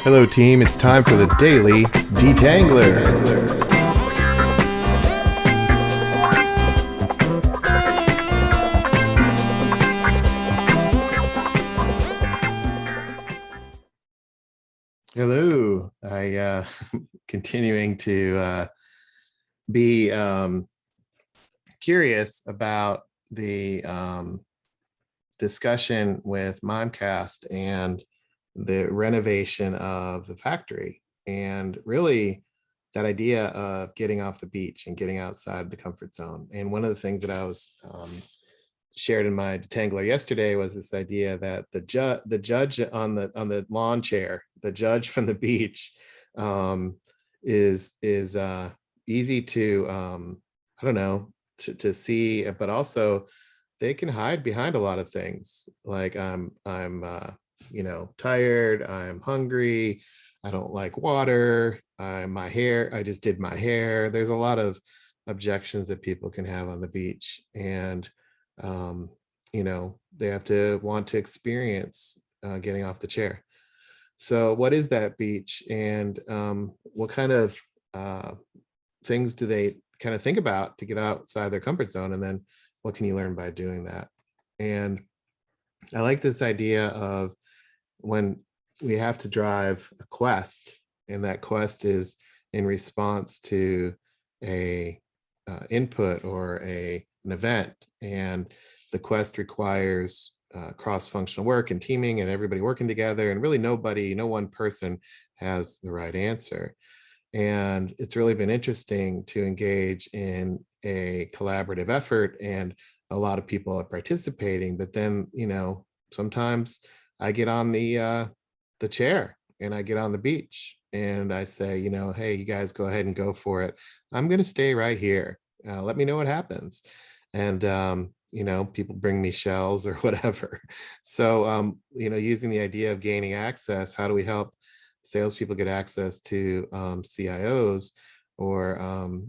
Hello, team. It's time for the Daily Detangler. Hello. I continuing to be curious about the discussion with Mimecast and the renovation of the factory, and really that idea of getting off the beach and getting outside the comfort zone. And one of the things that I was shared in my detangler yesterday was this idea that the judge on the lawn chair, the judge from the beach, is easy to I don't know, to see, but also they can hide behind a lot of things, like I'm tired, I'm hungry, I don't like water, I just did my hair. There's a lot of objections that people can have on the beach, and um, they have to want to experience getting off the chair. So what is that beach, and what kind of uh, things do they kind of think about to get outside their comfort zone, and then what can you learn by doing that? And I like this idea of when we have to drive a quest, and that quest is in response to a input or an event, and the quest requires cross-functional work and teaming and everybody working together, and really no one person has the right answer. And it's really been interesting to engage in a collaborative effort, and a lot of people are participating, but then sometimes I get on the chair and I get on the beach and I say, hey, you guys go ahead and go for it. I'm going to stay right here. Let me know what happens. And people bring me shells or whatever. So using the idea of gaining access, how do we help salespeople get access to CIOs or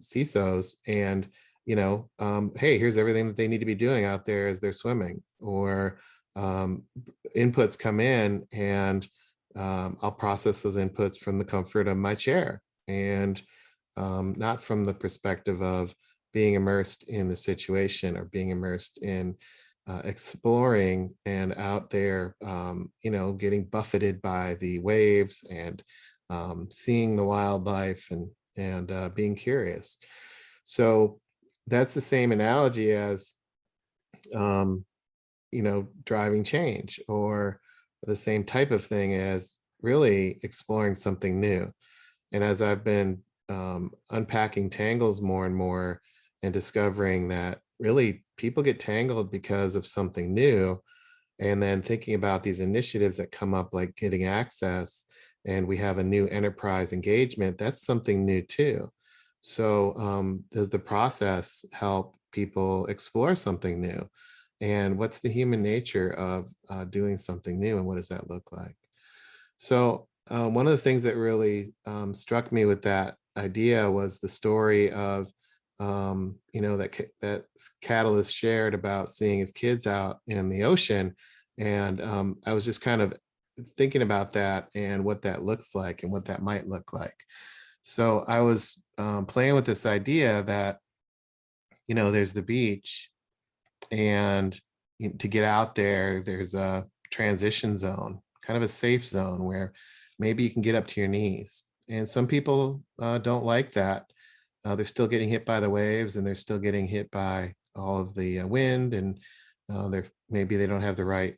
CISOs? And hey, here's everything that they need to be doing out there as they're swimming, or inputs come in, and I'll process those inputs from the comfort of my chair, and not from the perspective of being immersed in the situation or being immersed in exploring and out there, getting buffeted by the waves, and seeing the wildlife, and being curious. So that's the same analogy as um, driving change, or the same type of thing as really exploring something new. And as I've been unpacking tangles more and more, and discovering that really people get tangled because of something new, and then thinking about these initiatives that come up, like getting access, and we have a new enterprise engagement, that's something new too. So does the process help people explore something new? And what's the human nature of doing something new, and what does that look like? So one of the things that really struck me with that idea was the story of that Catalyst shared about seeing his kids out in the ocean. And I was just kind of thinking about that and what that looks like and what that might look like. So I was playing with this idea that there's the beach, and to get out there, there's a transition zone, kind of a safe zone, where maybe you can get up to your knees. And some people don't like that. They're still getting hit by the waves, and they're still getting hit by all of the wind, and maybe they don't have the right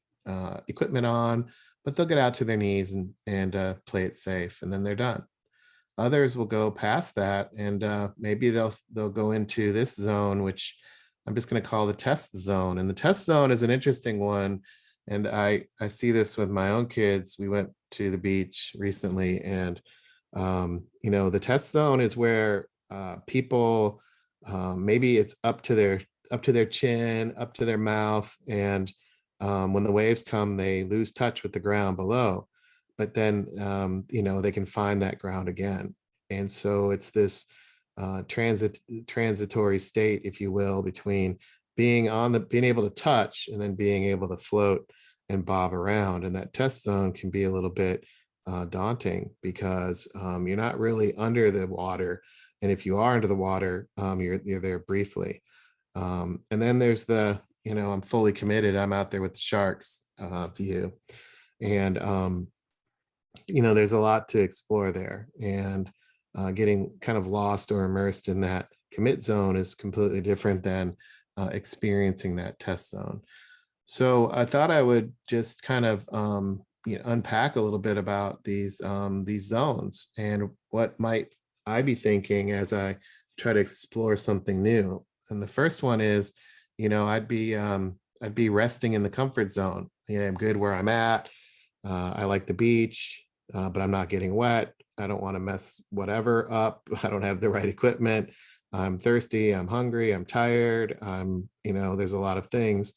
equipment on, but they'll get out to their knees and play it safe, and then they're done. Others will go past that, and maybe they'll go into this zone, which I'm just going to call the test zone. And the test zone is an interesting one. And I see this with my own kids. We went to the beach recently, and the test zone is where people, maybe it's up to their chin, up to their mouth, and when the waves come, they lose touch with the ground below. But then they can find that ground again. And so it's this transitory state, if you will, between being able to touch and then being able to float and bob around. And that test zone can be a little bit daunting because you're not really under the water. And if you are under the water, you're there briefly. And then there's the, I'm fully committed. I'm out there with the sharks view. And, there's a lot to explore there. And getting kind of lost or immersed in that commit zone is completely different than experiencing that test zone. So I thought I would just kind of unpack a little bit about these zones and what might I be thinking as I try to explore something new. And the first one is, I'd be resting in the comfort zone. I'm good where I'm at. I like the beach, but I'm not getting wet. I don't want to mess whatever up. I don't have the right equipment. I'm thirsty. I'm hungry. I'm tired. There's a lot of things.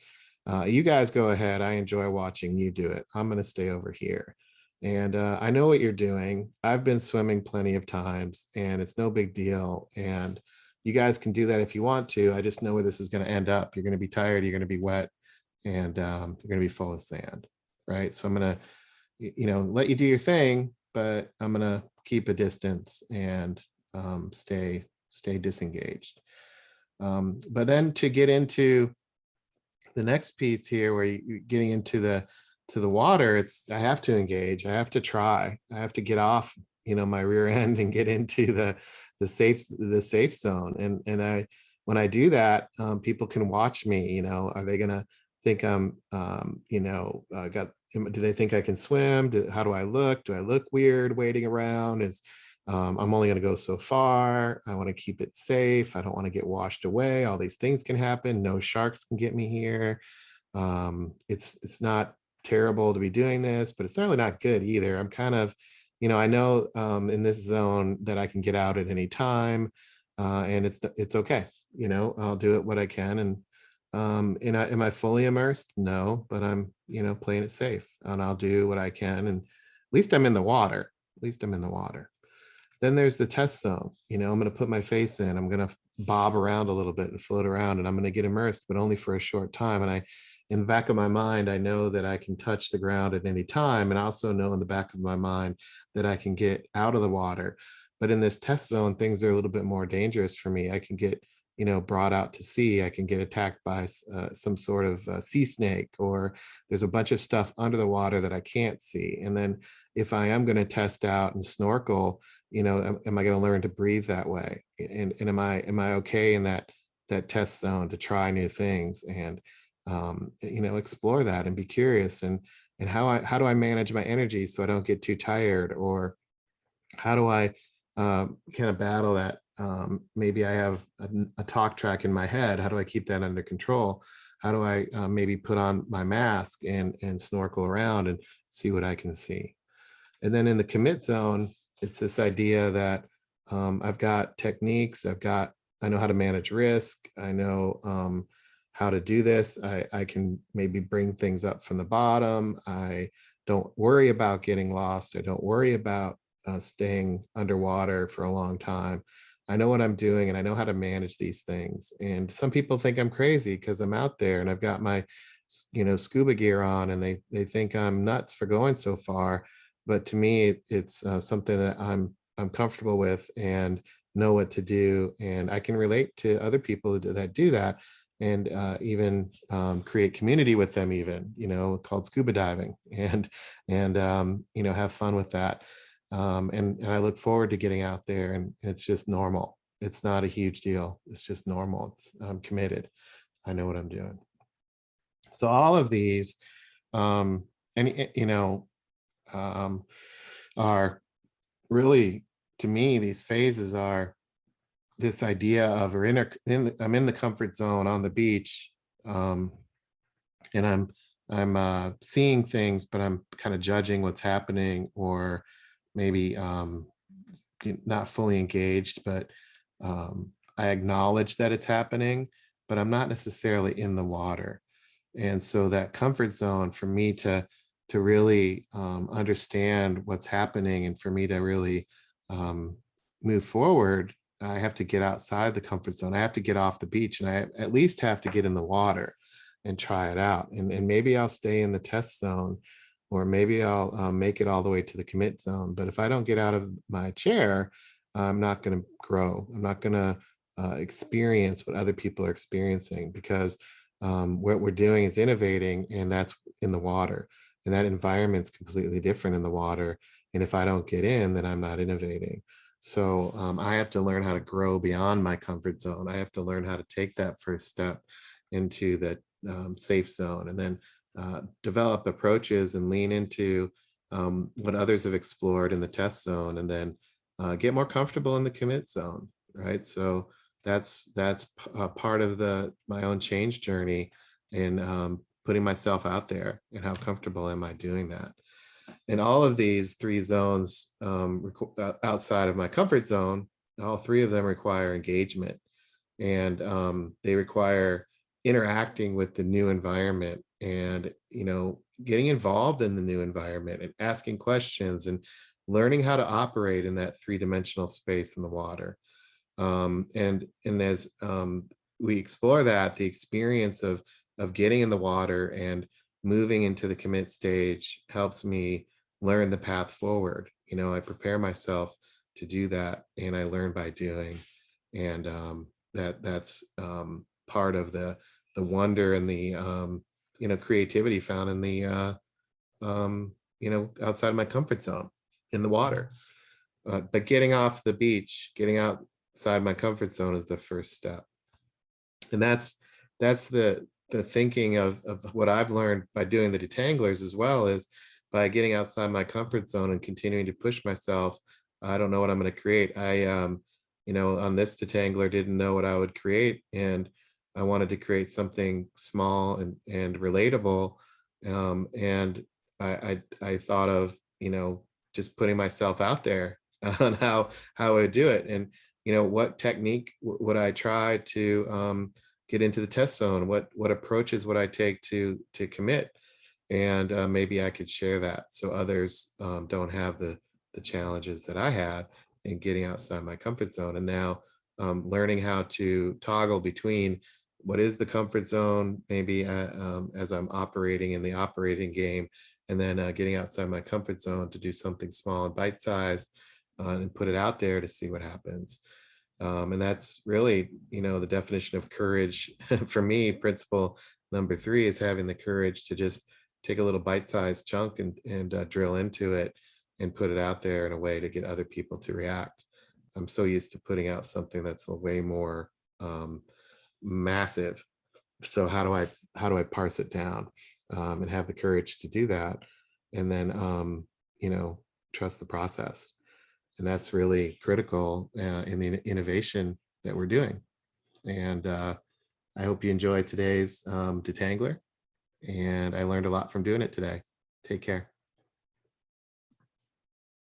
You guys go ahead. I enjoy watching you do it. I'm going to stay over here. And I know what you're doing. I've been swimming plenty of times and it's no big deal. And you guys can do that if you want to. I just know where this is going to end up. You're going to be tired. You're going to be wet and you're going to be full of sand. Right. So I'm going to, let you do your thing, but I'm going to keep a distance and stay disengaged. But then to get into the next piece here where you're getting into the water, I have to engage. I have to try. I have to get off, my rear end and get into the safe zone. And when I do that, people can watch me. Are they gonna think I'm do they think I can swim? How do I look? Do I look weird waiting around? I'm only going to go so far. I want to keep it safe. I don't want to get washed away. All these things can happen. No sharks can get me here. It's not terrible to be doing this, but it's certainly not good either. I'm kind of, I know in this zone that I can get out at any time, and it's okay. I'll do it what I can. And am I fully immersed? No, but I'm, playing it safe, and I'll do what I can. And at least I'm in the water. At least I'm in the water. Then there's the test zone. I'm going to put my face in. I'm going to bob around a little bit and float around, and I'm going to get immersed, but only for a short time. And in the back of my mind, I know that I can touch the ground at any time. And I also know in the back of my mind that I can get out of the water. But in this test zone, things are a little bit more dangerous for me. I can get, brought out to sea. I can get attacked by some sort of sea snake, or there's a bunch of stuff under the water that I can't see. And then if I am going to test out and snorkel, am I going to learn to breathe that way? And am I okay in that test zone to try new things and explore that and be curious, and how do I manage my energy so I don't get too tired? Or how do I kind of battle that? Maybe I have a talk track in my head. How do I keep that under control? How do I maybe put on my mask and snorkel around and see what I can see? And then in the commit zone, it's this idea that I've got techniques. I know how to manage risk. I know how to do this. I can maybe bring things up from the bottom. I don't worry about getting lost. I don't worry about staying underwater for a long time. I know what I'm doing and I know how to manage these things. And some people think I'm crazy because I'm out there and I've got my, scuba gear on, and they think I'm nuts for going so far. But to me, it's something that I'm comfortable with and know what to do. And I can relate to other people that do that, and even create community with them, even, called scuba diving, and have fun with that. And I look forward to getting out there, and it's just normal. It's not a huge deal. It's just normal. I'm committed. I know what I'm doing. So all of these, and are really, to me, these phases are this idea of I'm in the comfort zone on the beach, and I'm seeing things, but I'm kind of judging what's happening, or maybe not fully engaged, but I acknowledge that it's happening, but I'm not necessarily in the water. And so that comfort zone, for me to really understand what's happening, and for me to really move forward, I have to get outside the comfort zone. I have to get off the beach, and I at least have to get in the water and try it out. And maybe I'll stay in the test zone or maybe I'll make it all the way to the commit zone. But if I don't get out of my chair, I'm not going to grow. I'm not going to experience what other people are experiencing, because what we're doing is innovating, and that's in the water. And that environment's completely different in the water. And if I don't get in, then I'm not innovating. So I have to learn how to grow beyond my comfort zone. I have to learn how to take that first step into the safe zone, and then develop approaches and lean into what others have explored in the test zone, and then get more comfortable in the commit zone, right? So that's part of the my own change journey, in putting myself out there, and how comfortable am I doing that. And all of these three zones, outside of my comfort zone, all three of them require engagement, and they require interacting with the new environment, and getting involved in the new environment, and asking questions, and learning how to operate in that three-dimensional space in the water. And as we explore that, the experience of getting in the water and moving into the commit stage helps me learn the path forward. I prepare myself to do that, and I learn by doing. And that's part of the wonder and the creativity found in the outside of my comfort zone in the water. But getting off the beach, getting outside my comfort zone is the first step. And that's the thinking of what I've learned by doing the detanglers, as well as by getting outside my comfort zone and continuing to push myself. I don't know what I'm going to create. I on this detangler didn't know what I would create, and I wanted to create something small and relatable. And I thought of just putting myself out there on how I would do it, and what technique would I try to get into the test zone, what approaches would I take to commit, and maybe I could share that so others don't have the challenges that I had in getting outside my comfort zone. And now learning how to toggle between what is the comfort zone, maybe as I'm operating in the operating game, and then getting outside my comfort zone to do something small and bite-sized, and put it out there to see what happens. And that's really, the definition of courage. For me, principle number three is having the courage to just take a little bite-sized chunk and drill into it and put it out there in a way to get other people to react. I'm so used to putting out something that's a way more massive. So how do I parse it down, and have the courage to do that, and then trust the process. And that's really critical in the innovation that we're doing. And I hope you enjoyed today's detangler, and I learned a lot from doing it today. Take care.